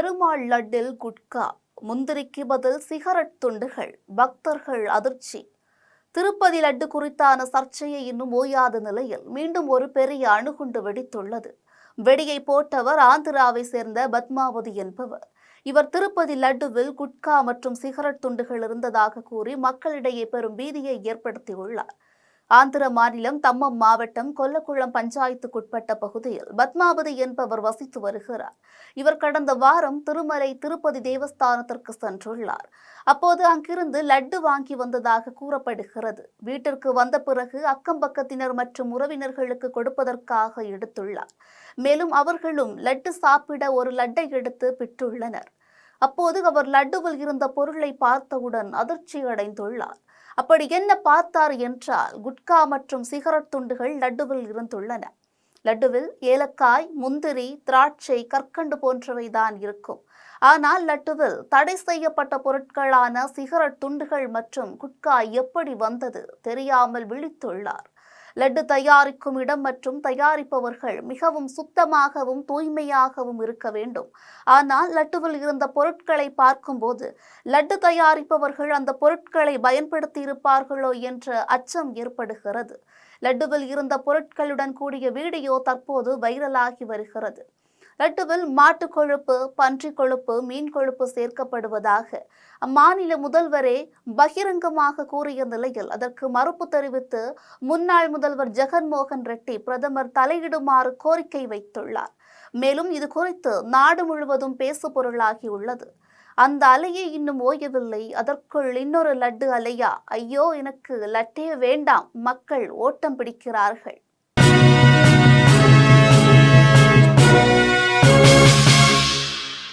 பெருமாள் லட்டில் குட்கா, முந்திரிக்கு பதில் சிகரெட் துண்டுகள், பக்தர்கள் அதிர்ச்சி. திருப்பதி லட்டு குறித்தான சர்ச்சையை இன்னும் ஓயாத நிலையில் மீண்டும் ஒரு பெரிய அணுகுண்டு வெடித்துள்ளது. வெடியை போட்டவர் ஆந்திராவை சேர்ந்த பத்மாவதி என்பவர். இவர் திருப்பதி லட்டுவில் குட்கா மற்றும் சிகரெட் துண்டுகள் இருந்ததாக கூறி மக்களிடையே பெரும் பீதியை ஏற்படுத்தியுள்ளார். ஆந்திர மாநிலம் தம்மம் மாவட்டம் கொல்லக்குளம் பஞ்சாயத்துக்குட்பட்ட பகுதியில் பத்மாவதி என்பவர் வசித்து வருகிறார். இவர் கடந்த வாரம் திருப்பதி தேவஸ்தானத்திற்கு சென்றுள்ளார். அப்போது அங்கிருந்து லட்டு வாங்கி வந்ததாக கூறப்படுகிறது. வீட்டிற்கு வந்த பிறகு அக்கம் பக்கத்தினர் மற்றும் உறவினர்களுக்கு கொடுப்பதற்காக எடுத்துள்ளார். மேலும் அவர்களும் லட்டு சாப்பிட ஒரு லட்டை எடுத்து பிட்டுள்ளனர். அப்போது அவர் லட்டுவில் இருந்த பொருளை பார்த்தவுடன் அதிர்ச்சி அடைந்துள்ளார். அப்படி என்ன பார்த்தார் என்றால், குட்கா மற்றும் சிகரெட் துண்டுகள் லட்டுவில் இருந்துள்ளன. லட்டுவில் ஏலக்காய், முந்திரி, திராட்சை, கற்கண்டு போன்றவைதான் இருக்கும். ஆனால் லட்டுவில் தடை செய்யப்பட்ட பொருட்களான சிகரெட் துண்டுகள் மற்றும் குட்கா எப்படி வந்தது தெரியாமல் விழித்துள்ளார். லட்டு தயாரிக்கும் இடம் மற்றும் தயாரிப்பவர்கள் மிகவும் சுத்தமாகவும் தூய்மையாகவும் இருக்க வேண்டும். ஆனால் லட்டுவில் இருந்த பொருட்களை பார்க்கும்போது லட்டு தயாரிப்பவர்கள் அந்த பொருட்களை பயன்படுத்தி இருப்பார்களோ என்ற அச்சம் ஏற்படுகிறது. லட்டுவில் இருந்த பொருட்களுடன் கூடிய வீடியோ தற்போது வைரலாகி வருகிறது. லட்டுவில் மாட்டு கொழுப்பு, பன்றி கொழுப்பு, மீன் கொழுப்பு சேர்க்கப்படுவதாக அம்மாநில முதல்வரே பகிரங்கமாக கூறிய நிலையில் அதற்கு மறுப்பு தெரிவித்து முன்னாள் முதல்வர் ஜெகன்மோகன் ரெட்டி பிரதமர் தலையிடுமாறு கோரிக்கை வைத்துள்ளார். மேலும் இது குறித்து நாடு முழுவதும் பேசு பொருளாகியுள்ளது. அந்த அலையே இன்னும் ஓயவில்லை. அதற்குள் இன்னொரு லட்டு அலையா? ஐயோ, எனக்கு லட்டே வேண்டாம், மக்கள் ஓட்டம் பிடிக்கிறார்கள்.